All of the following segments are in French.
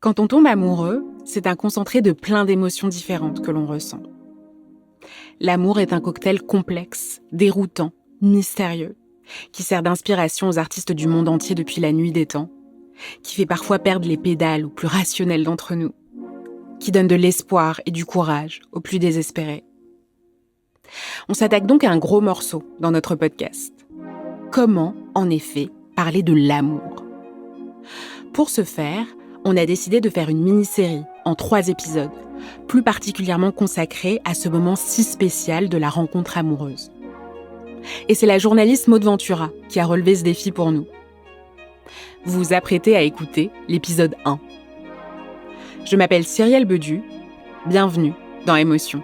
Quand on tombe amoureux, c'est un concentré de plein d'émotions différentes que l'on ressent. L'amour est un cocktail complexe, déroutant, mystérieux, qui sert d'inspiration aux artistes du monde entier depuis la nuit des temps, qui fait parfois perdre les pédales aux plus rationnels d'entre nous, qui donne de l'espoir et du courage aux plus désespérés. On s'attaque donc à un gros morceau dans notre podcast. Comment, en effet, parler de l'amour ? Pour ce faire, on a décidé de faire une mini-série en 3 épisodes, plus particulièrement consacrée à ce moment si spécial de la rencontre amoureuse. Et c'est la journaliste Maud Ventura qui a relevé ce défi pour nous. Vous vous apprêtez à écouter l'épisode 1. Je m'appelle Cyrielle Bedu, bienvenue dans Émotion.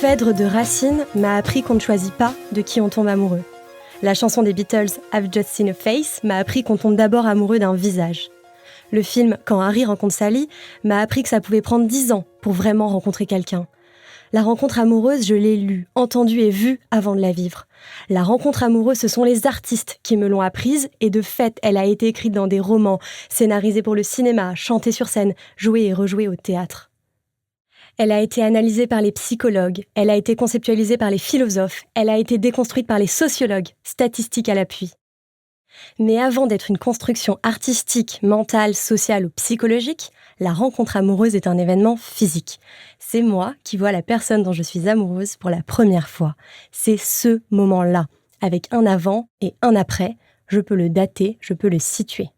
Phèdre de Racine m'a appris qu'on ne choisit pas de qui on tombe amoureux. La chanson des Beatles « I've Just Seen a Face » m'a appris qu'on tombe d'abord amoureux d'un visage. Le film « Quand Harry rencontre Sally » m'a appris que ça pouvait prendre 10 ans pour vraiment rencontrer quelqu'un. La rencontre amoureuse, je l'ai lue, entendue et vue avant de la vivre. La rencontre amoureuse, ce sont les artistes qui me l'ont apprise et de fait, elle a été écrite dans des romans, scénarisée pour le cinéma, chantée sur scène, jouée et rejouée au théâtre. Elle a été analysée par les psychologues, elle a été conceptualisée par les philosophes, elle a été déconstruite par les sociologues, statistiques à l'appui. Mais avant d'être une construction artistique, mentale, sociale ou psychologique, la rencontre amoureuse est un événement physique. C'est moi qui vois la personne dont je suis amoureuse pour la première fois. C'est ce moment-là, avec un avant et un après. Je peux le dater, je peux le situer.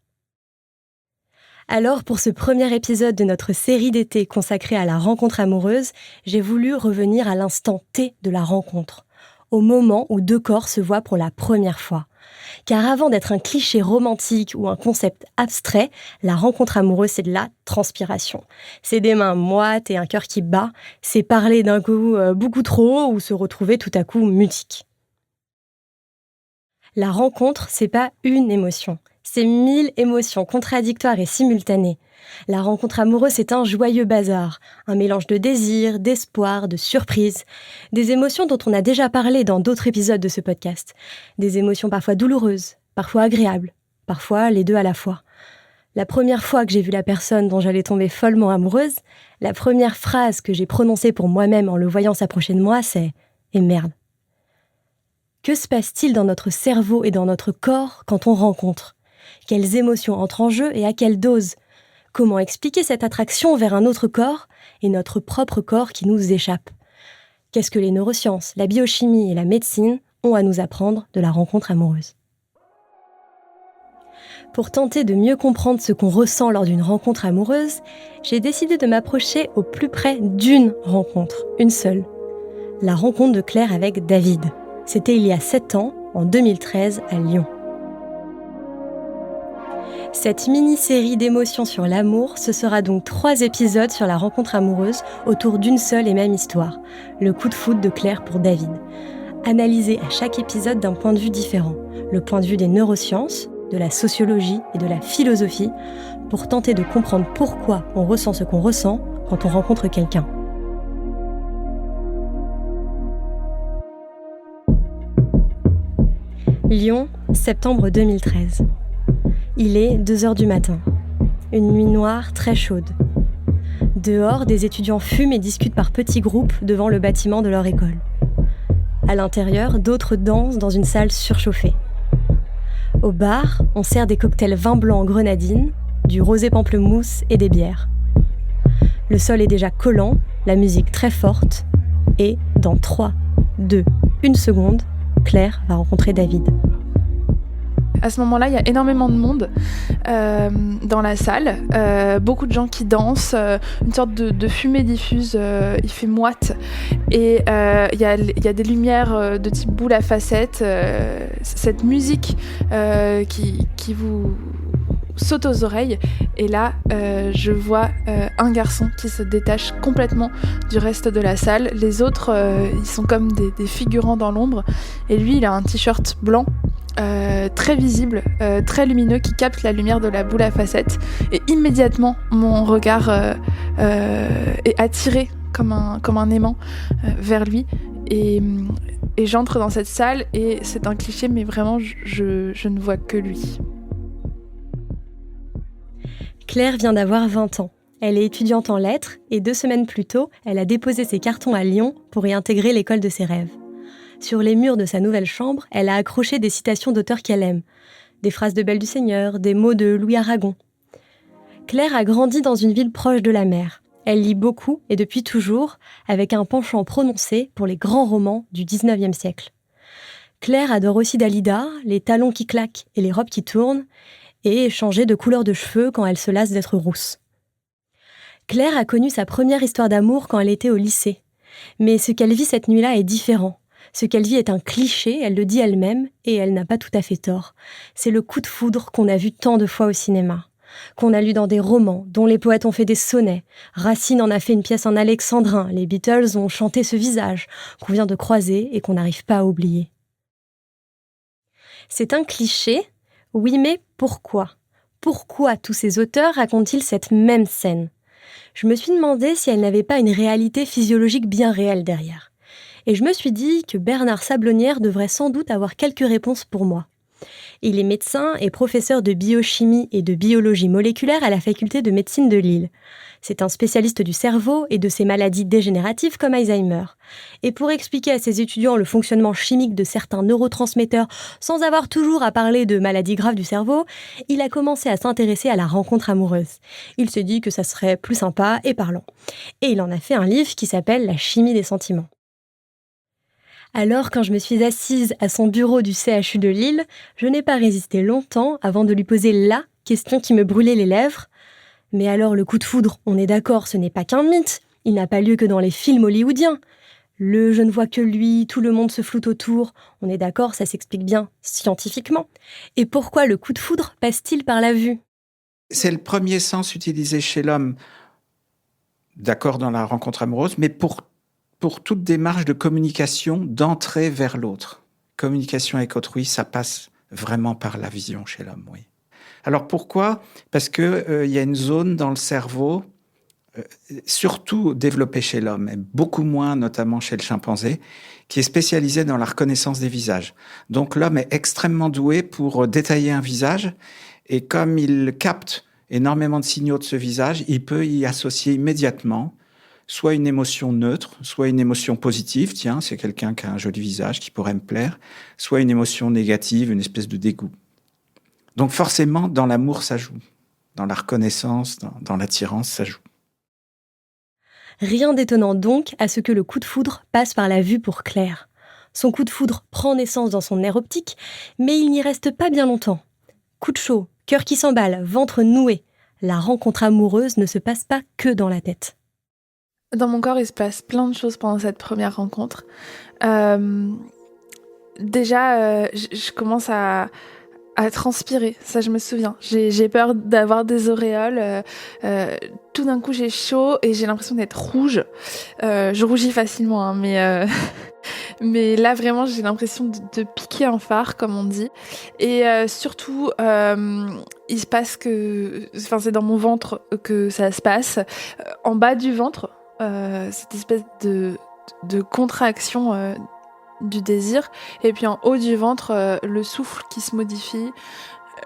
Alors, pour ce premier épisode de notre série d'été consacrée à la rencontre amoureuse, j'ai voulu revenir à l'instant T de la rencontre, au moment où 2 corps se voient pour la première fois. Car avant d'être un cliché romantique ou un concept abstrait, la rencontre amoureuse, c'est de la transpiration. C'est des mains moites et un cœur qui bat, c'est parler d'un coup beaucoup trop ou se retrouver tout à coup mutique. La rencontre, c'est pas une émotion. C'est 1000 émotions contradictoires et simultanées. La rencontre amoureuse, c'est un joyeux bazar, un mélange de désir, d'espoir, de surprise, des émotions dont on a déjà parlé dans d'autres épisodes de ce podcast. Des émotions parfois douloureuses, parfois agréables, parfois les deux à la fois. La première fois que j'ai vu la personne dont j'allais tomber follement amoureuse, la première phrase que j'ai prononcée pour moi-même en le voyant s'approcher de moi, c'est « Eh merde ». Que se passe-t-il dans notre cerveau et dans notre corps quand on rencontre ? Quelles émotions entrent en jeu et à quelle dose ? Comment expliquer cette attraction vers un autre corps et notre propre corps qui nous échappe ? Qu'est-ce que les neurosciences, la biochimie et la médecine ont à nous apprendre de la rencontre amoureuse ? Pour tenter de mieux comprendre ce qu'on ressent lors d'une rencontre amoureuse, j'ai décidé de m'approcher au plus près d'une rencontre, une seule. La rencontre de Claire avec David. C'était il y a 7 ans, en 2013, à Lyon. Cette mini-série d'émotions sur l'amour, ce sera donc 3 épisodes sur la rencontre amoureuse autour d'une seule et même histoire, le coup de foudre de Claire pour David. Analysé à chaque épisode d'un point de vue différent, le point de vue des neurosciences, de la sociologie et de la philosophie, pour tenter de comprendre pourquoi on ressent ce qu'on ressent quand on rencontre quelqu'un. Lyon, septembre 2013. Il est 2h du matin. Une nuit noire très chaude. Dehors, des étudiants fument et discutent par petits groupes devant le bâtiment de leur école. À l'intérieur, d'autres dansent dans une salle surchauffée. Au bar, on sert des cocktails vin blanc grenadine, du rosé pamplemousse et des bières. Le sol est déjà collant, la musique très forte, et dans 3, 2, 1 seconde, Claire va rencontrer David. À ce moment-là, il y a énormément de monde dans la salle, beaucoup de gens qui dansent, une sorte de fumée diffuse, il fait moite, et il y a des lumières de type boule à facettes, cette musique qui vous saute aux oreilles. Et là, je vois un garçon qui se détache complètement du reste de la salle. Les autres, ils sont comme des figurants dans l'ombre. Et lui, il a un t-shirt blanc, très visible, très lumineux, qui capte la lumière de la boule à facettes. Et immédiatement, mon regard est attiré comme un aimant vers lui. Et j'entre dans cette salle et c'est un cliché, mais vraiment, je ne vois que lui. Claire vient d'avoir 20 ans. Elle est étudiante en lettres et 2 semaines plus tôt, elle a déposé ses cartons à Lyon pour y intégrer l'école de ses rêves. Sur les murs de sa nouvelle chambre, elle a accroché des citations d'auteurs qu'elle aime, des phrases de Belle du Seigneur, des mots de Louis Aragon. Claire a grandi dans une ville proche de la mer. Elle lit beaucoup et depuis toujours, avec un penchant prononcé pour les grands romans du 19e siècle. Claire adore aussi Dalida, les talons qui claquent et les robes qui tournent, et changer de couleur de cheveux quand elle se lasse d'être rousse. Claire a connu sa première histoire d'amour quand elle était au lycée. Mais ce qu'elle vit cette nuit-là est différent. Ce qu'elle vit est un cliché, elle le dit elle-même, et elle n'a pas tout à fait tort. C'est le coup de foudre qu'on a vu tant de fois au cinéma, qu'on a lu dans des romans, dont les poètes ont fait des sonnets. Racine en a fait une pièce en alexandrin, les Beatles ont chanté ce visage, qu'on vient de croiser et qu'on n'arrive pas à oublier. C'est un cliché. Oui, mais pourquoi ? Pourquoi tous ces auteurs racontent-ils cette même scène ? Je me suis demandé si elle n'avait pas une réalité physiologique bien réelle derrière. Et je me suis dit que Bernard Sablonnière devrait sans doute avoir quelques réponses pour moi. Il est médecin et professeur de biochimie et de biologie moléculaire à la faculté de médecine de Lille. C'est un spécialiste du cerveau et de ses maladies dégénératives comme Alzheimer. Et pour expliquer à ses étudiants le fonctionnement chimique de certains neurotransmetteurs sans avoir toujours à parler de maladies graves du cerveau, il a commencé à s'intéresser à la rencontre amoureuse. Il s'est dit que ça serait plus sympa et parlant. Et il en a fait un livre qui s'appelle « La chimie des sentiments ». Alors, quand je me suis assise à son bureau du CHU de Lille, je n'ai pas résisté longtemps avant de lui poser la question qui me brûlait les lèvres. Mais alors, le coup de foudre, on est d'accord, ce n'est pas qu'un mythe. Il n'a pas lieu que dans les films hollywoodiens. Le « je ne vois que lui », tout le monde se floute autour. On est d'accord, ça s'explique bien scientifiquement. Et pourquoi le coup de foudre passe-t-il par la vue ? C'est le premier sens utilisé chez l'homme, d'accord, dans la rencontre amoureuse, mais pour toute démarche de communication, d'entrée vers l'autre. Communication avec autrui, ça passe vraiment par la vision chez l'homme, oui. Alors pourquoi ? Parce que y a une zone dans le cerveau, surtout développée chez l'homme, et beaucoup moins notamment chez le chimpanzé, qui est spécialisée dans la reconnaissance des visages. Donc l'homme est extrêmement doué pour détailler un visage, et comme il capte énormément de signaux de ce visage, il peut y associer immédiatement soit une émotion neutre, soit une émotion positive, tiens, c'est quelqu'un qui a un joli visage qui pourrait me plaire, soit une émotion négative, une espèce de dégoût. Donc forcément, dans l'amour, ça joue. Dans la reconnaissance, dans l'attirance, ça joue. Rien d'étonnant donc à ce que le coup de foudre passe par la vue pour Claire. Son coup de foudre prend naissance dans son nerf optique, mais il n'y reste pas bien longtemps. Coup de chaud, cœur qui s'emballe, ventre noué. La rencontre amoureuse ne se passe pas que dans la tête. Dans mon corps, il se passe plein de choses pendant cette première rencontre. Déjà, je commence à transpirer, ça je me souviens. J'ai peur d'avoir des auréoles. Tout d'un coup, j'ai chaud et j'ai l'impression d'être rouge. Je rougis facilement, hein, mais là, vraiment, j'ai l'impression de piquer un phare, comme on dit. Et surtout, il se passe c'est dans mon ventre que ça se passe. En bas du ventre, cette espèce de contraction du désir, et puis en haut du ventre, le souffle qui se modifie,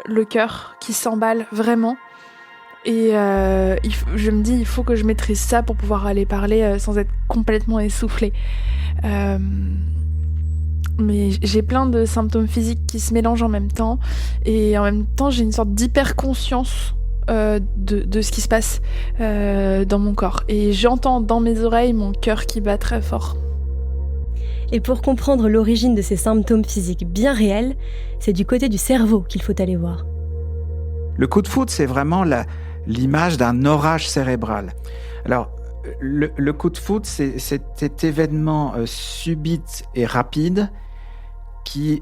le cœur qui s'emballe vraiment. Et je me dis, il faut que je maîtrise ça pour pouvoir aller parler sans être complètement essoufflée. Mais j'ai plein de symptômes physiques qui se mélangent en même temps, et en même temps, j'ai une sorte d'hyper-conscience de ce qui se passe dans mon corps. Et j'entends dans mes oreilles mon cœur qui bat très fort. Et pour comprendre l'origine de ces symptômes physiques bien réels, c'est du côté du cerveau qu'il faut aller voir. Le coup de foudre, c'est vraiment l'image d'un orage cérébral. Alors, le coup de foudre, c'est cet événement subit et rapide qui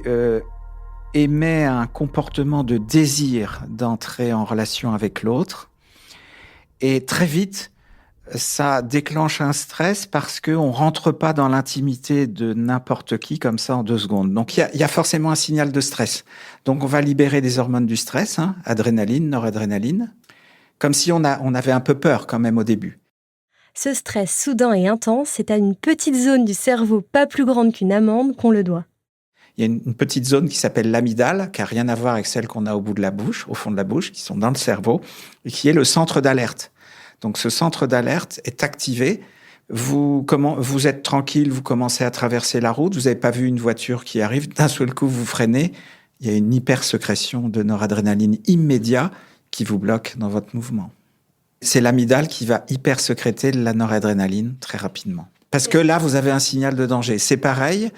émet un comportement de désir d'entrer en relation avec l'autre. Et très vite, ça déclenche un stress parce qu'on ne rentre pas dans l'intimité de n'importe qui comme ça en 2 secondes. Donc, il y a forcément un signal de stress. Donc, on va libérer des hormones du stress, adrénaline, noradrénaline, comme si on avait un peu peur quand même au début. Ce stress soudain et intense, c'est à une petite zone du cerveau pas plus grande qu'une amande qu'on le doit. Il y a une petite zone qui s'appelle l'amygdale, qui n'a rien à voir avec celle qu'on a au bout de la bouche, au fond de la bouche, qui sont dans le cerveau, et qui est le centre d'alerte. Donc ce centre d'alerte est activé. Vous êtes tranquille, vous commencez à traverser la route, vous n'avez pas vu une voiture qui arrive, d'un seul coup vous freinez, il y a une hypersécrétion de noradrénaline immédiat qui vous bloque dans votre mouvement. C'est l'amygdale qui va hypersécréter la noradrénaline très rapidement. Parce que là, vous avez un signal de danger. C'est pareil,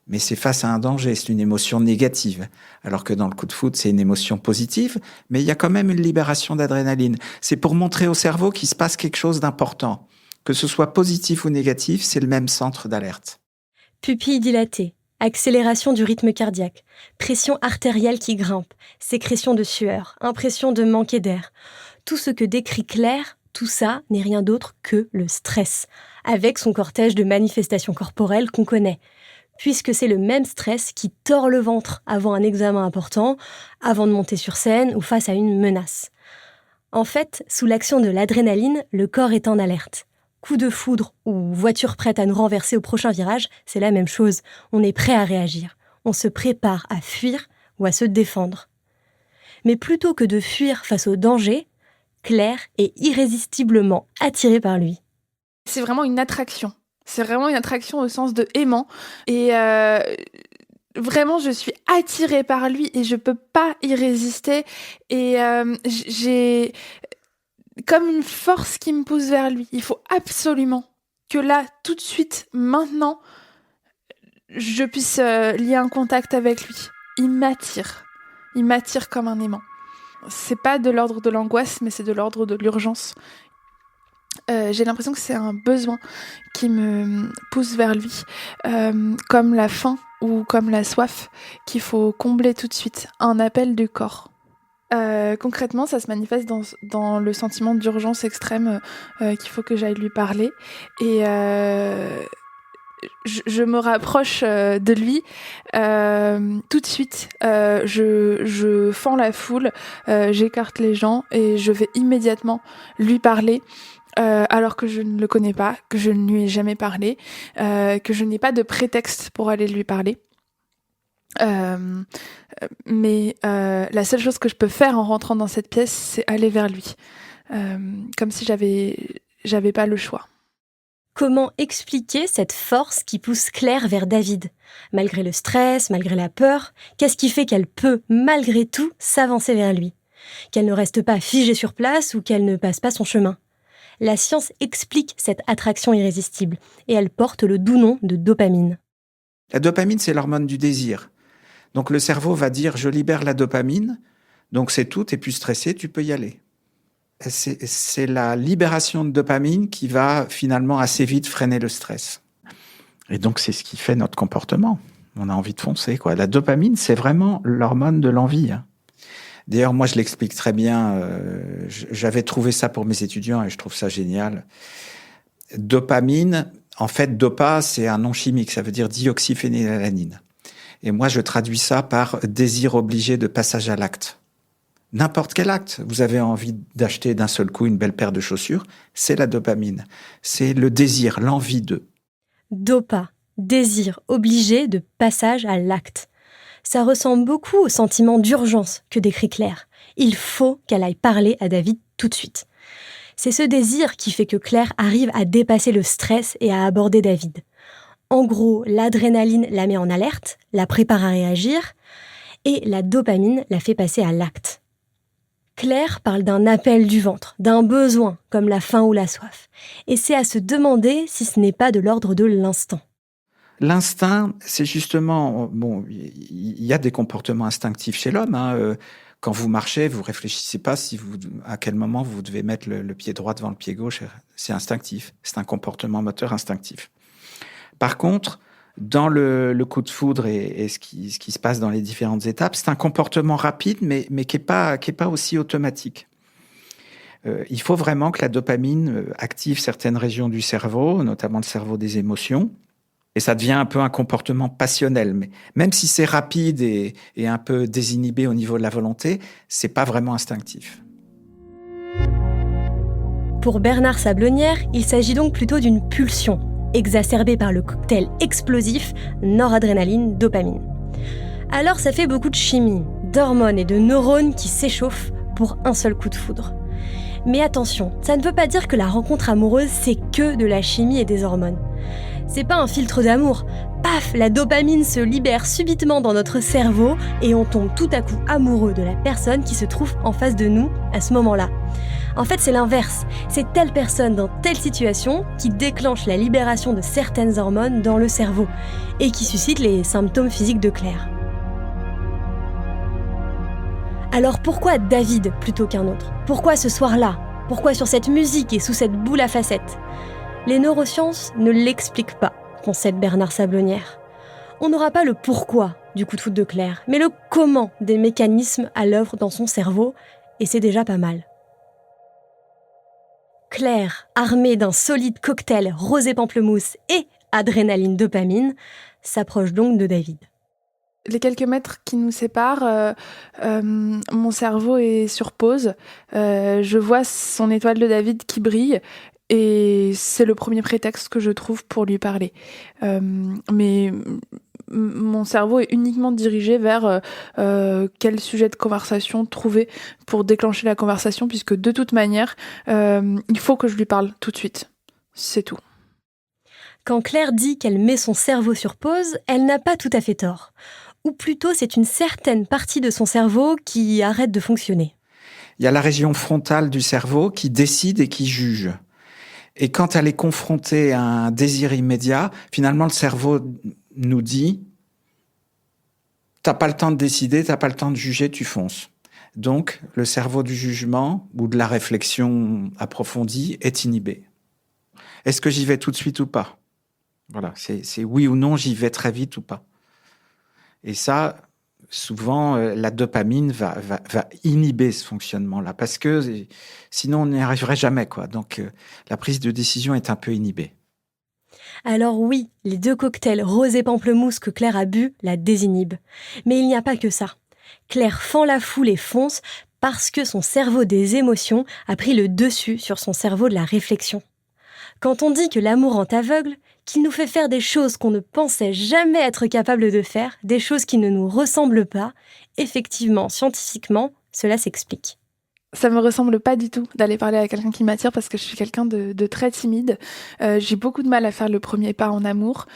mais c'est face à un danger, c'est une émotion négative. Alors que dans le coup de foudre, c'est une émotion positive, mais il y a quand même une libération d'adrénaline. C'est pour montrer au cerveau qu'il se passe quelque chose d'important. Que ce soit positif ou négatif, c'est le même centre d'alerte. Pupilles dilatées, accélération du rythme cardiaque, pression artérielle qui grimpe, sécrétion de sueur, impression de manquer d'air. Tout ce que décrit Claire, tout ça n'est rien d'autre que le stress, avec son cortège de manifestations corporelles qu'on connaît. Puisque c'est le même stress qui tord le ventre avant un examen important, avant de monter sur scène ou face à une menace. En fait, sous l'action de l'adrénaline, le corps est en alerte. Coup de foudre ou voiture prête à nous renverser au prochain virage, c'est la même chose. On est prêt à réagir. On se prépare à fuir ou à se défendre. Mais plutôt que de fuir face au danger, Claire est irrésistiblement attirée par lui. C'est vraiment une attraction. C'est vraiment une attraction au sens de aimant. Et vraiment, je suis attirée par lui et je peux pas y résister. Et j'ai comme une force qui me pousse vers lui. Il faut absolument que là, tout de suite, maintenant, je puisse lier un contact avec lui. Il m'attire. Il m'attire comme un aimant. C'est pas de l'ordre de l'angoisse, mais c'est de l'ordre de l'urgence. J'ai l'impression que c'est un besoin qui me pousse vers lui, comme la faim ou comme la soif qu'il faut combler tout de suite, un appel du corps. Concrètement, ça se manifeste dans le sentiment d'urgence extrême qu'il faut que j'aille lui parler. Et je me rapproche de lui tout de suite. Je fends la foule, j'écarte les gens et je vais immédiatement lui parler. Alors que je ne le connais pas, que je ne lui ai jamais parlé, que je n'ai pas de prétexte pour aller lui parler. Mais la seule chose que je peux faire en rentrant dans cette pièce, c'est aller vers lui, comme si j'avais pas le choix. Comment expliquer cette force qui pousse Claire vers David ? Malgré le stress, malgré la peur, qu'est-ce qui fait qu'elle peut, malgré tout, s'avancer vers lui ? Qu'elle ne reste pas figée sur place ou qu'elle ne passe pas son chemin ? La science explique cette attraction irrésistible et elle porte le doux nom de dopamine. La dopamine, c'est l'hormone du désir. Donc le cerveau va dire « je libère la dopamine, donc c'est tout, t'es plus stressé, tu peux y aller ». C'est la libération de dopamine qui va finalement assez vite freiner le stress. Et donc c'est ce qui fait notre comportement. On a envie de foncer, quoi. La dopamine, c'est vraiment l'hormone de l'envie. D'ailleurs, moi, je l'explique très bien. J'avais trouvé ça pour mes étudiants et je trouve ça génial. Dopamine, en fait, dopa, c'est un nom chimique. Ça veut dire dioxyphénylalanine. Et moi, je traduis ça par désir obligé de passage à l'acte. N'importe quel acte. Vous avez envie d'acheter d'un seul coup une belle paire de chaussures, c'est la dopamine. C'est le désir, l'envie de. Dopa, désir obligé de passage à l'acte. Ça ressemble beaucoup au sentiment d'urgence que décrit Claire. Il faut qu'elle aille parler à David tout de suite. C'est ce désir qui fait que Claire arrive à dépasser le stress et à aborder David. En gros, l'adrénaline la met en alerte, la prépare à réagir, et la dopamine la fait passer à l'acte. Claire parle d'un appel du ventre, d'un besoin, comme la faim ou la soif. Et c'est à se demander si ce n'est pas de l'ordre de l'instinct. L'instinct, c'est justement... Bon, il y a des comportements instinctifs chez l'homme. Quand vous marchez, vous réfléchissez pas à quel moment vous devez mettre le pied droit devant le pied gauche. C'est instinctif. C'est un comportement moteur instinctif. Par contre, dans le coup de foudre et ce qui se passe dans les différentes étapes, c'est un comportement rapide, mais qui est pas aussi automatique. Il faut vraiment que la dopamine active certaines régions du cerveau, notamment le cerveau des émotions, et ça devient un peu un comportement passionnel. Mais même si c'est rapide et un peu désinhibé au niveau de la volonté, c'est pas vraiment instinctif. Pour Bernard Sablonnière, il s'agit donc plutôt d'une pulsion, exacerbée par le cocktail explosif noradrénaline-dopamine. Alors ça fait beaucoup de chimie, d'hormones et de neurones qui s'échauffent pour un seul coup de foudre. Mais attention, ça ne veut pas dire que la rencontre amoureuse, c'est que de la chimie et des hormones. C'est pas un filtre d'amour. Paf, la dopamine se libère subitement dans notre cerveau et on tombe tout à coup amoureux de la personne qui se trouve en face de nous à ce moment-là. En fait, c'est l'inverse. C'est telle personne dans telle situation qui déclenche la libération de certaines hormones dans le cerveau et qui suscite les symptômes physiques de Claire. Alors pourquoi David plutôt qu'un autre ? Pourquoi ce soir-là ? Pourquoi sur cette musique et sous cette boule à facettes ? Les neurosciences ne l'expliquent pas, concède Bernard Sablonnière. On n'aura pas le pourquoi du coup de foudre de Claire, mais le comment des mécanismes à l'œuvre dans son cerveau, et c'est déjà pas mal. Claire, armée d'un solide cocktail rosé-pamplemousse et adrénaline-dopamine, s'approche donc de David. Les quelques mètres qui nous séparent, mon cerveau est sur pause. Je vois son étoile de David qui brille et c'est le premier prétexte que je trouve pour lui parler. Mais mon cerveau est uniquement dirigé vers quel sujet de conversation trouver pour déclencher la conversation, puisque de toute manière, il faut que je lui parle tout de suite. C'est tout. Quand Claire dit qu'elle met son cerveau sur pause, elle n'a pas tout à fait tort. Ou plutôt, c'est une certaine partie de son cerveau qui arrête de fonctionner. Il y a la région frontale du cerveau qui décide et qui juge. Et quand elle est confrontée à un désir immédiat, finalement, le cerveau nous dit « t'as pas le temps de décider, t'as pas le temps de juger, tu fonces ». Donc, le cerveau du jugement ou de la réflexion approfondie est inhibé. Est-ce que j'y vais tout de suite ou pas ? Voilà, c'est oui ou non, j'y vais très vite ou pas. Et ça, souvent, la dopamine va inhiber ce fonctionnement-là, parce que sinon, on n'y arriverait jamais, quoi. Donc, la prise de décision est un peu inhibée. Alors oui, les 2 cocktails rosé pamplemousse que Claire a bu la désinhibent. Mais il n'y a pas que ça. Claire fend la foule et fonce parce que son cerveau des émotions a pris le dessus sur son cerveau de la réflexion. Quand on dit que l'amour rend aveugle, qu'il nous fait faire des choses qu'on ne pensait jamais être capable de faire, des choses qui ne nous ressemblent pas, effectivement, scientifiquement, cela s'explique. Ça me ressemble pas du tout d'aller parler à quelqu'un qui m'attire parce que je suis quelqu'un de très timide. J'ai beaucoup de mal à faire le premier pas en amour.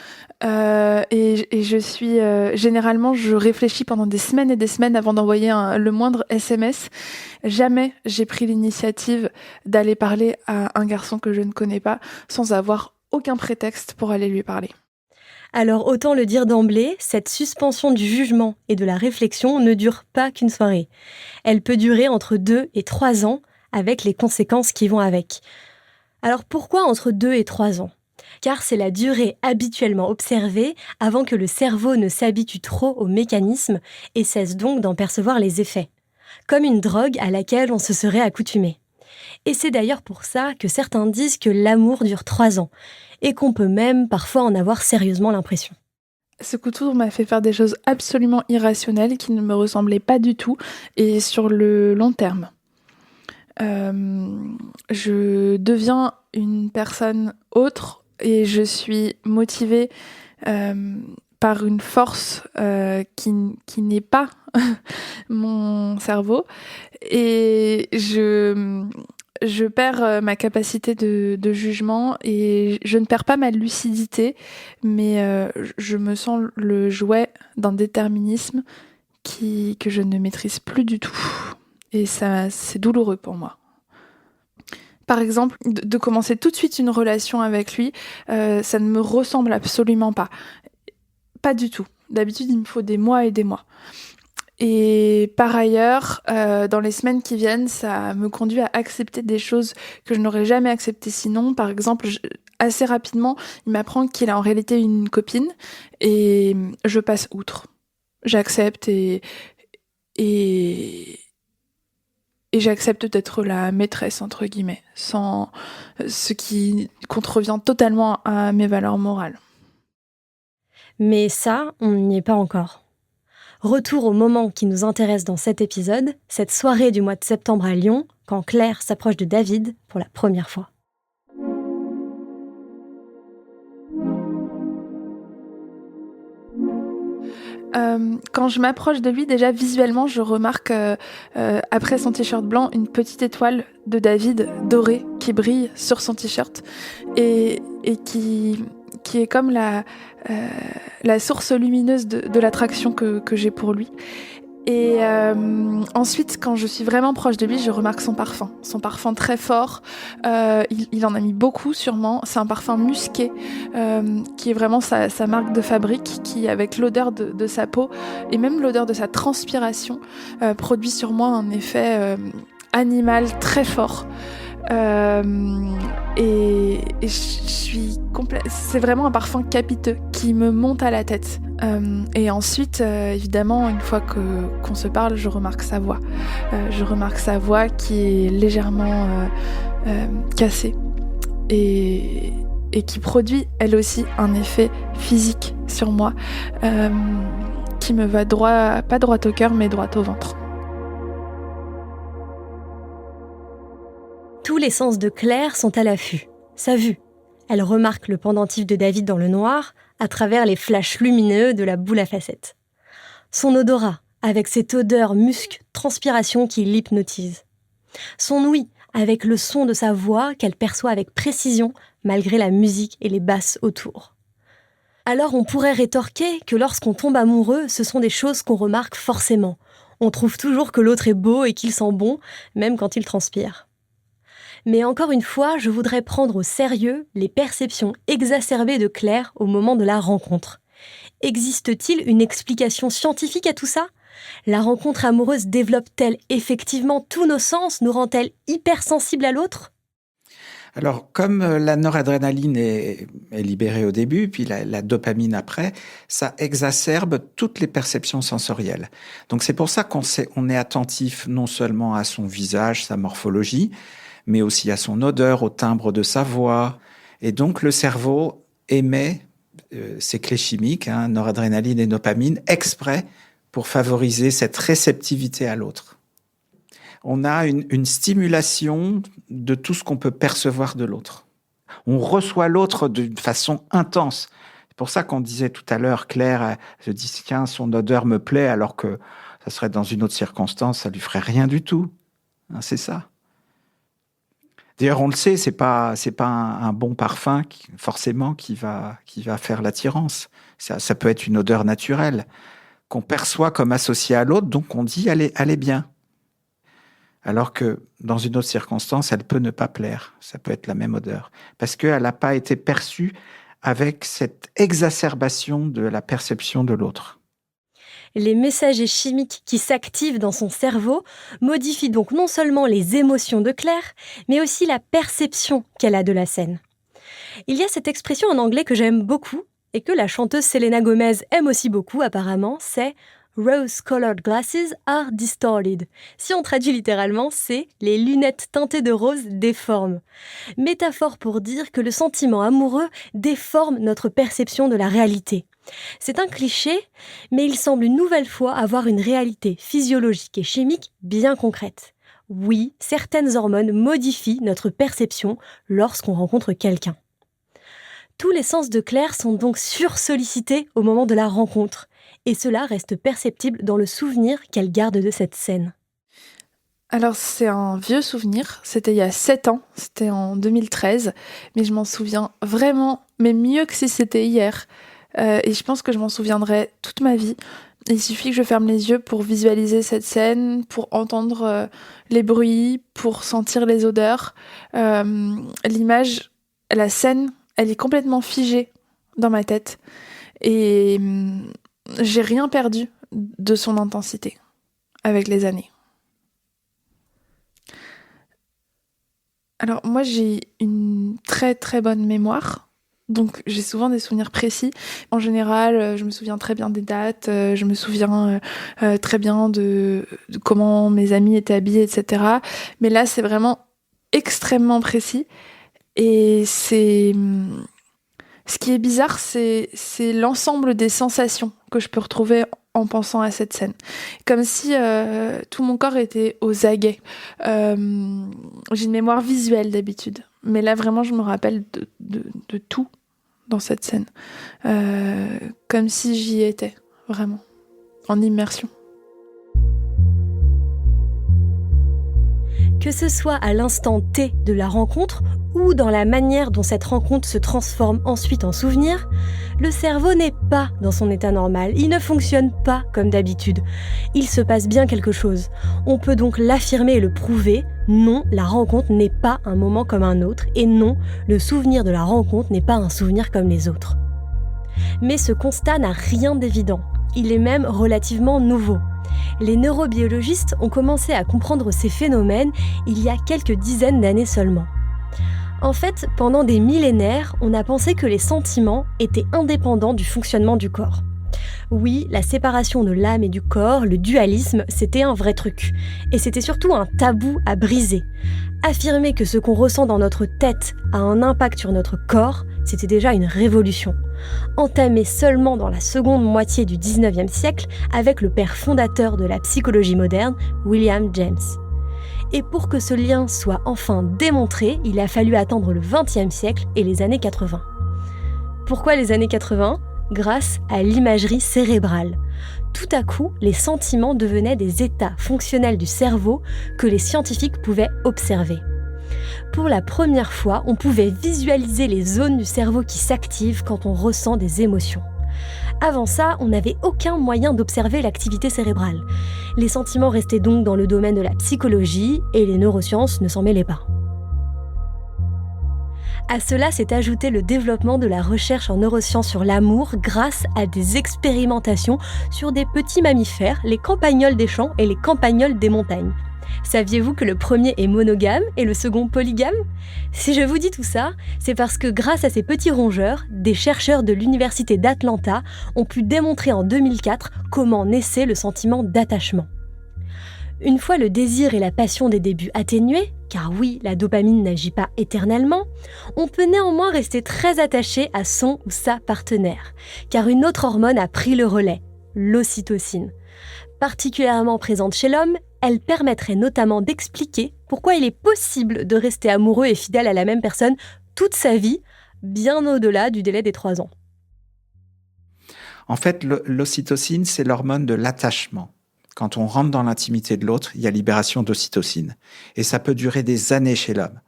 Et je suis... généralement, je réfléchis pendant des semaines et des semaines avant d'envoyer le moindre SMS. Jamais j'ai pris l'initiative d'aller parler à un garçon que je ne connais pas sans avoir aucun prétexte pour aller lui parler. Alors autant le dire d'emblée, cette suspension du jugement et de la réflexion ne dure pas qu'une soirée. Elle peut durer entre 2 et 3 ans, avec les conséquences qui vont avec. Alors pourquoi entre 2 et 3 ans ? Car c'est la durée habituellement observée avant que le cerveau ne s'habitue trop au mécanisme et cesse donc d'en percevoir les effets. Comme une drogue à laquelle on se serait accoutumé. Et c'est d'ailleurs pour ça que certains disent que l'amour dure 3 ans, et qu'on peut même parfois en avoir sérieusement l'impression. Ce coup de foudre m'a fait faire des choses absolument irrationnelles qui ne me ressemblaient pas du tout, et sur le long terme. Je deviens une personne autre, et je suis motivée par une force qui n'est pas mon cerveau, et je perds ma capacité de jugement et je ne perds pas ma lucidité, mais je me sens le jouet d'un déterminisme que je ne maîtrise plus du tout. Et ça, c'est douloureux pour moi. Par exemple, de commencer tout de suite une relation avec lui, ça ne me ressemble absolument pas. Pas du tout. D'habitude, il me faut des mois et des mois. Et par ailleurs, dans les semaines qui viennent, ça me conduit à accepter des choses que je n'aurais jamais acceptées sinon. Par exemple, assez rapidement, il m'apprend qu'il a en réalité une copine et je passe outre. J'accepte et j'accepte d'être la maîtresse, entre guillemets, sans ce qui contrevient totalement à mes valeurs morales. Mais ça, on n'y est pas encore. Retour au moment qui nous intéresse dans cet épisode, cette soirée du mois de septembre à Lyon, quand Claire s'approche de David pour la première fois. Quand je m'approche de lui, déjà visuellement, je remarque après son t-shirt blanc une petite étoile de David dorée qui brille sur son t-shirt et qui est comme la source lumineuse de l'attraction que j'ai pour lui. Et ensuite, quand je suis vraiment proche de lui, je remarque son parfum très fort. Il en a mis beaucoup sûrement. C'est un parfum musqué qui est vraiment sa marque de fabrique, qui avec l'odeur de sa peau et même l'odeur de sa transpiration produit sur moi un effet animal très fort. Et je suis c'est vraiment un parfum capiteux qui me monte à la tête. Et ensuite, évidemment, une fois qu'on se parle, je remarque sa voix. Je remarque sa voix qui est légèrement cassée et qui produit, elle aussi, un effet physique sur moi qui me va pas droit au cœur, mais droit au ventre. Tous les sens de Claire sont à l'affût. Sa vue. Elle remarque le pendentif de David dans le noir à travers les flashs lumineux de la boule à facettes. Son odorat, avec cette odeur musc, transpiration qui l'hypnotise. Son ouïe, avec le son de sa voix qu'elle perçoit avec précision malgré la musique et les basses autour. Alors on pourrait rétorquer que lorsqu'on tombe amoureux, ce sont des choses qu'on remarque forcément. On trouve toujours que l'autre est beau et qu'il sent bon, même quand il transpire. Mais encore une fois, je voudrais prendre au sérieux les perceptions exacerbées de Claire au moment de la rencontre. Existe-t-il une explication scientifique à tout ça ? La rencontre amoureuse développe-t-elle effectivement tous nos sens, nous rend-elle hypersensibles à l'autre ? Alors, comme la noradrénaline est libérée au début, puis la dopamine après, ça exacerbe toutes les perceptions sensorielles. Donc c'est pour ça qu'on est attentif non seulement à son visage, sa morphologie, mais aussi à son odeur, au timbre de sa voix. Et donc, le cerveau émet ces clés chimiques, noradrénaline et dopamine, exprès pour favoriser cette réceptivité à l'autre. On a une stimulation de tout ce qu'on peut percevoir de l'autre. On reçoit l'autre d'une façon intense. C'est pour ça qu'on disait tout à l'heure, Claire se dit « Tiens, son odeur me plaît », alors que ça serait dans une autre circonstance, ça lui ferait rien du tout. C'est ça. D'ailleurs, on le sait, c'est pas un bon parfum forcément qui va faire l'attirance. Ça peut être une odeur naturelle qu'on perçoit comme associée à l'autre, donc on dit elle est bien. Alors que dans une autre circonstance, elle peut ne pas plaire. Ça peut être la même odeur parce qu'elle n'a pas été perçue avec cette exacerbation de la perception de l'autre. Les messagers chimiques qui s'activent dans son cerveau modifient donc non seulement les émotions de Claire, mais aussi la perception qu'elle a de la scène. Il y a cette expression en anglais que j'aime beaucoup et que la chanteuse Selena Gomez aime aussi beaucoup apparemment, c'est « Rose-colored glasses are distorted ». Si on traduit littéralement, c'est « les lunettes teintées de rose déforment ». Métaphore pour dire que le sentiment amoureux déforme notre perception de la réalité. C'est un cliché, mais il semble une nouvelle fois avoir une réalité physiologique et chimique bien concrète. Oui, certaines hormones modifient notre perception lorsqu'on rencontre quelqu'un. Tous les sens de Claire sont donc sursollicités au moment de la rencontre, et cela reste perceptible dans le souvenir qu'elle garde de cette scène. Alors c'est un vieux souvenir, c'était il y a 7 ans, c'était en 2013, mais je m'en souviens vraiment, mais mieux que si c'était hier. Et je pense que je m'en souviendrai toute ma vie. Il suffit que je ferme les yeux pour visualiser cette scène, pour entendre les bruits, pour sentir les odeurs. L'image, la scène, elle est complètement figée dans ma tête. Et j'ai rien perdu de son intensité avec les années. Alors moi j'ai une très très bonne mémoire, donc j'ai souvent des souvenirs précis. En général, je me souviens très bien des dates, je me souviens très bien de comment mes amis étaient habillés, etc. Mais là c'est vraiment extrêmement précis. Et ce qui est bizarre, c'est l'ensemble des sensations que je peux retrouver en pensant à cette scène. Comme si tout mon corps était aux aguets. J'ai une mémoire visuelle d'habitude. Mais là, vraiment, je me rappelle de tout dans cette scène. Comme si j'y étais, vraiment. En immersion. Que ce soit à l'instant T de la rencontre ou dans la manière dont cette rencontre se transforme ensuite en souvenir, le cerveau n'est pas dans son état normal, il ne fonctionne pas comme d'habitude. Il se passe bien quelque chose. On peut donc l'affirmer et le prouver. Non, la rencontre n'est pas un moment comme un autre et non, le souvenir de la rencontre n'est pas un souvenir comme les autres. Mais ce constat n'a rien d'évident. Il est même relativement nouveau. Les neurobiologistes ont commencé à comprendre ces phénomènes il y a quelques dizaines d'années seulement. En fait, pendant des millénaires, on a pensé que les sentiments étaient indépendants du fonctionnement du corps. Oui, la séparation de l'âme et du corps, le dualisme, c'était un vrai truc. Et c'était surtout un tabou à briser. Affirmer que ce qu'on ressent dans notre tête a un impact sur notre corps, c'était déjà une révolution. Entamée seulement dans la seconde moitié du 19e siècle avec le père fondateur de la psychologie moderne, William James. Et pour que ce lien soit enfin démontré, il a fallu attendre le 20e siècle et les années 80. Pourquoi les années 80 ? Grâce à l'imagerie cérébrale. Tout à coup, les sentiments devenaient des états fonctionnels du cerveau que les scientifiques pouvaient observer. Pour la première fois, on pouvait visualiser les zones du cerveau qui s'activent quand on ressent des émotions. Avant ça, on n'avait aucun moyen d'observer l'activité cérébrale. Les sentiments restaient donc dans le domaine de la psychologie et les neurosciences ne s'en mêlaient pas. À cela s'est ajouté le développement de la recherche en neurosciences sur l'amour grâce à des expérimentations sur des petits mammifères, les campagnols des champs et les campagnols des montagnes. Saviez-vous que le premier est monogame et le second polygame ? Si je vous dis tout ça, c'est parce que grâce à ces petits rongeurs, des chercheurs de l'université d'Atlanta ont pu démontrer en 2004 comment naissait le sentiment d'attachement. Une fois le désir et la passion des débuts atténués, car oui, la dopamine n'agit pas éternellement, on peut néanmoins rester très attaché à son ou sa partenaire, car une autre hormone a pris le relais, l'ocytocine. Particulièrement présente chez l'homme, elle permettrait notamment d'expliquer pourquoi il est possible de rester amoureux et fidèle à la même personne toute sa vie, bien au-delà du délai des 3 ans. En fait, l'ocytocine, c'est l'hormone de l'attachement. Quand on rentre dans l'intimité de l'autre, il y a libération d'ocytocine. Et ça peut durer des années chez l'homme.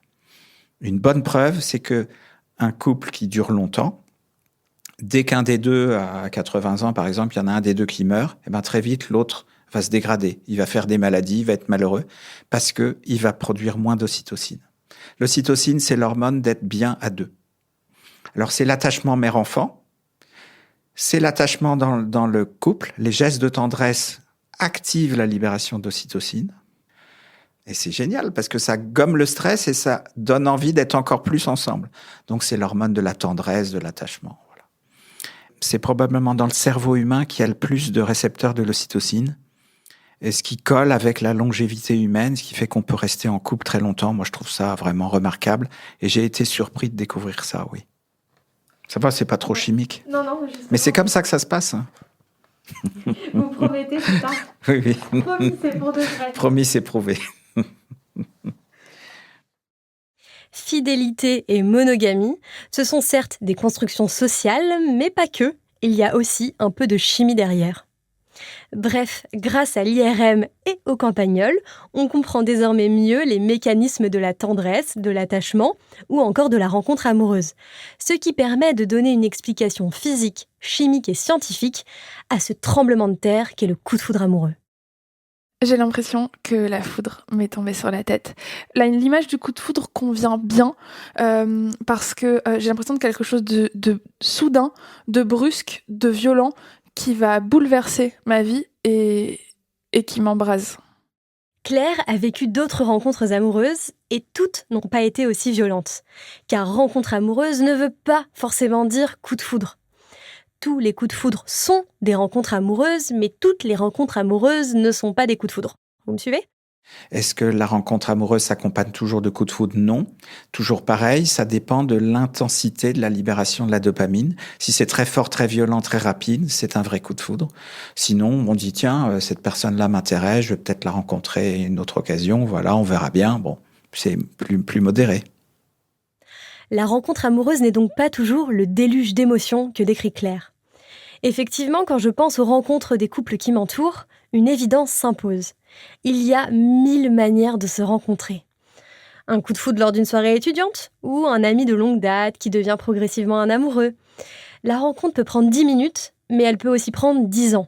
Une bonne preuve, c'est qu'un couple qui dure longtemps, dès qu'un des deux a 80 ans, par exemple, il y en a un des deux qui meurt, et bien très vite, l'autre va se dégrader. Il va faire des maladies, il va être malheureux, parce qu'il va produire moins d'ocytocine. L'ocytocine, c'est l'hormone d'être bien à deux. Alors, c'est l'attachement mère-enfant, c'est l'attachement dans le couple, les gestes de tendresse active la libération d'ocytocine. Et c'est génial parce que ça gomme le stress et ça donne envie d'être encore plus ensemble. Donc c'est l'hormone de la tendresse, de l'attachement. Voilà. C'est probablement dans le cerveau humain qu'il y a le plus de récepteurs de l'ocytocine. Et ce qui colle avec la longévité humaine, ce qui fait qu'on peut rester en couple très longtemps. Moi, je trouve ça vraiment remarquable. Et j'ai été surpris de découvrir ça, oui. Ça va, c'est pas trop chimique. Non, mais c'est comme ça que ça se passe. Hein. Vous promettez, c'est ça ? Oui. Promis, c'est pour de vrai. Promis, c'est prouvé. Fidélité et monogamie, ce sont certes des constructions sociales, mais pas que. Il y a aussi un peu de chimie derrière. Bref, grâce à l'IRM et au campagnol, on comprend désormais mieux les mécanismes de la tendresse, de l'attachement ou encore de la rencontre amoureuse, ce qui permet de donner une explication physique, chimique et scientifique à ce tremblement de terre qu'est le coup de foudre amoureux. J'ai l'impression que la foudre m'est tombée sur la tête. Là, l'image du coup de foudre convient bien parce que j'ai l'impression de quelque chose de soudain, de brusque, de violent qui va bouleverser ma vie et qui m'embrase. Claire a vécu d'autres rencontres amoureuses et toutes n'ont pas été aussi violentes. Car rencontre amoureuse ne veut pas forcément dire coup de foudre. Tous les coups de foudre sont des rencontres amoureuses, mais toutes les rencontres amoureuses ne sont pas des coups de foudre. Vous me suivez ? Est-ce que la rencontre amoureuse s'accompagne toujours de coups de foudre ? Non. Toujours pareil, ça dépend de l'intensité de la libération de la dopamine. Si c'est très fort, très violent, très rapide, c'est un vrai coup de foudre. Sinon, on dit, tiens, cette personne-là m'intéresse, je vais peut-être la rencontrer une autre occasion, voilà, on verra bien. Bon, c'est plus modéré. La rencontre amoureuse n'est donc pas toujours le déluge d'émotions que décrit Claire. Effectivement, quand je pense aux rencontres des couples qui m'entourent, une évidence s'impose. Il y a 1000 manières de se rencontrer. Un coup de foudre lors d'une soirée étudiante ou un ami de longue date qui devient progressivement un amoureux. La rencontre peut prendre 10 minutes, mais elle peut aussi prendre 10 ans.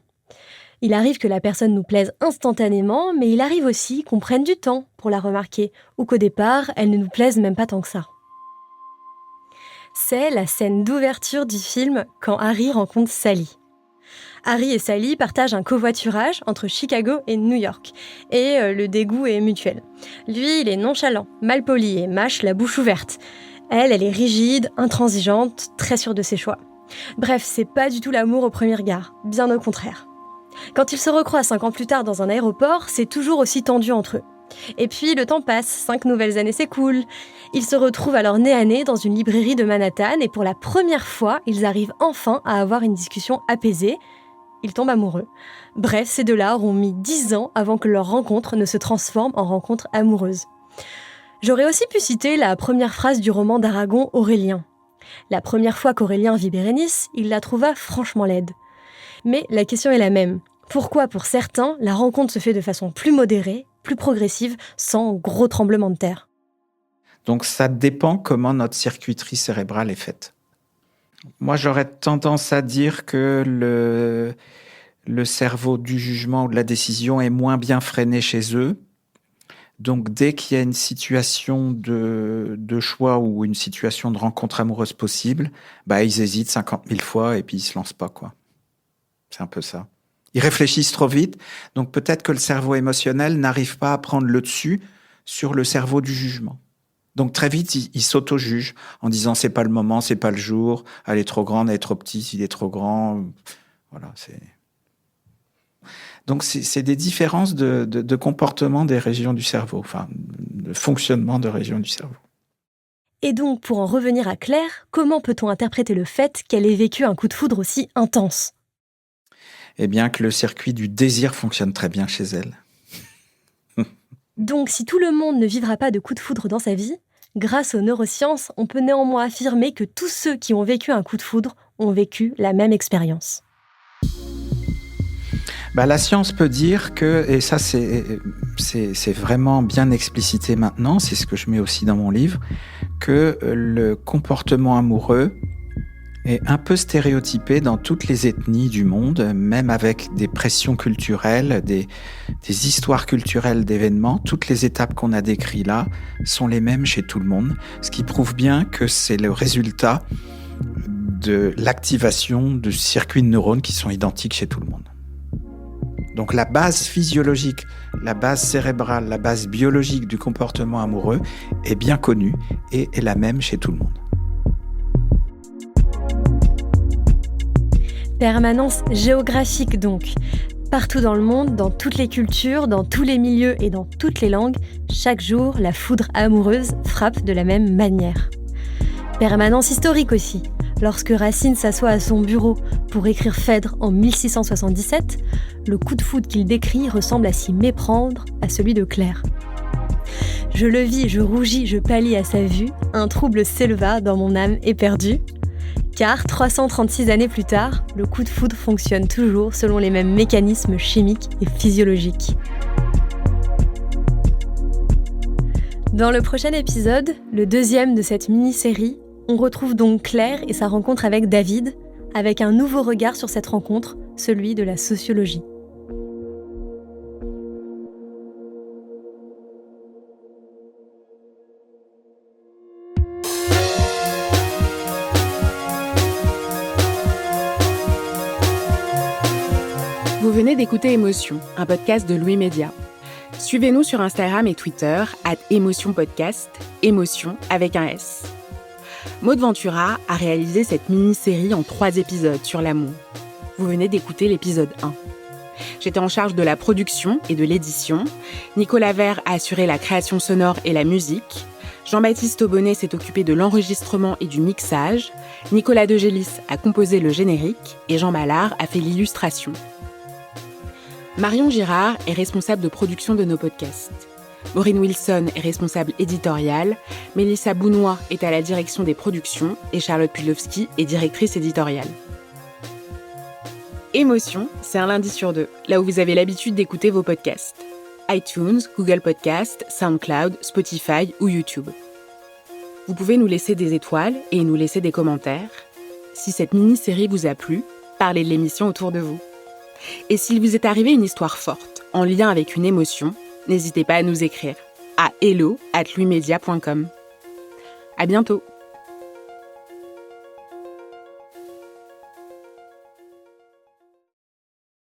Il arrive que la personne nous plaise instantanément, mais il arrive aussi qu'on prenne du temps pour la remarquer ou qu'au départ, elle ne nous plaise même pas tant que ça. C'est la scène d'ouverture du film quand Harry rencontre Sally. Harry et Sally partagent un covoiturage entre Chicago et New York, et le dégoût est mutuel. Lui, il est nonchalant, malpoli et mâche la bouche ouverte. Elle est rigide, intransigeante, très sûre de ses choix. Bref, c'est pas du tout l'amour au premier regard, bien au contraire. Quand ils se recroisent 5 ans plus tard dans un aéroport, c'est toujours aussi tendu entre eux. Et puis le temps passe, 5 nouvelles années s'écoulent. Ils se retrouvent alors nez à nez dans une librairie de Manhattan et pour la première fois, ils arrivent enfin à avoir une discussion apaisée. Ils tombent amoureux. Bref, ces deux-là auront mis 10 ans avant que leur rencontre ne se transforme en rencontre amoureuse. J'aurais aussi pu citer la première phrase du roman d'Aragon, Aurélien. La première fois qu'Aurélien vit Bérénice, il la trouva franchement laide. Mais la question est la même. Pourquoi, pour certains, la rencontre se fait de façon plus modérée, plus progressive, sans gros tremblements de terre ? Donc ça dépend comment notre circuiterie cérébrale est faite. Moi, j'aurais tendance à dire que le cerveau du jugement ou de la décision est moins bien freiné chez eux. Donc, dès qu'il y a une situation de choix ou une situation de rencontre amoureuse possible, ils hésitent 50 000 fois et puis ils se lancent pas, quoi. C'est un peu ça. Ils réfléchissent trop vite, donc peut-être que le cerveau émotionnel n'arrive pas à prendre le dessus sur le cerveau du jugement. Donc très vite, il s'auto-juge en disant c'est pas le moment, c'est pas le jour, elle est trop grande, elle est trop petite, il est trop grand. Voilà, Donc c'est des différences de comportement des régions du cerveau, enfin de fonctionnement de régions du cerveau. Et donc, pour en revenir à Claire, comment peut-on interpréter le fait qu'elle ait vécu un coup de foudre aussi intense ? Eh bien que le circuit du désir fonctionne très bien chez elle. Donc, si tout le monde ne vivra pas de coup de foudre dans sa vie, grâce aux neurosciences, on peut néanmoins affirmer que tous ceux qui ont vécu un coup de foudre ont vécu la même expérience. La science peut dire que, et ça c'est vraiment bien explicité maintenant, c'est ce que je mets aussi dans mon livre, que le comportement amoureux est un peu stéréotypé dans toutes les ethnies du monde, même avec des pressions culturelles, des histoires culturelles d'événements. Toutes les étapes qu'on a décrites là sont les mêmes chez tout le monde, ce qui prouve bien que c'est le résultat de l'activation de circuits de neurones qui sont identiques chez tout le monde. Donc la base physiologique, la base cérébrale, la base biologique du comportement amoureux est bien connue et est la même chez tout le monde. Permanence géographique donc. Partout dans le monde, dans toutes les cultures, dans tous les milieux et dans toutes les langues, chaque jour, la foudre amoureuse frappe de la même manière. Permanence historique aussi. Lorsque Racine s'assoit à son bureau pour écrire Phèdre en 1677, le coup de foudre qu'il décrit ressemble à s'y méprendre à celui de Claire. Je le vis, je rougis, je pâlis à sa vue, un trouble s'éleva dans mon âme éperdue. Car 336 années plus tard, le coup de foudre fonctionne toujours selon les mêmes mécanismes chimiques et physiologiques. Dans le prochain épisode, le deuxième de cette mini-série, on retrouve donc Claire et sa rencontre avec David, avec un nouveau regard sur cette rencontre, celui de la sociologie. Vous venez d'écouter Émotion, un podcast de Louis Média. Suivez-nous sur Instagram et Twitter @émotionpodcast, émotion avec un S. Maud Ventura a réalisé cette mini-série en 3 épisodes sur l'amour. Vous venez d'écouter l'épisode 1. J'étais en charge de la production et de l'édition. Nicolas Vert a assuré la création sonore et la musique. Jean-Baptiste Aubonnet s'est occupé de l'enregistrement et du mixage. Nicolas Degélis a composé le générique et Jean Mallard a fait l'illustration. Marion Girard est responsable de production de nos podcasts. Maureen Wilson est responsable éditoriale, Mélissa Bounois est à la direction des productions et Charlotte Pudlowski est directrice éditoriale. Émotion, c'est un lundi sur 2, là où vous avez l'habitude d'écouter vos podcasts. iTunes, Google Podcasts, SoundCloud, Spotify ou YouTube. Vous pouvez nous laisser des étoiles et nous laisser des commentaires. Si cette mini-série vous a plu, parlez de l'émission autour de vous. Et s'il vous est arrivé une histoire forte, en lien avec une émotion, n'hésitez pas à nous écrire à hello@luimedia.com. À bientôt.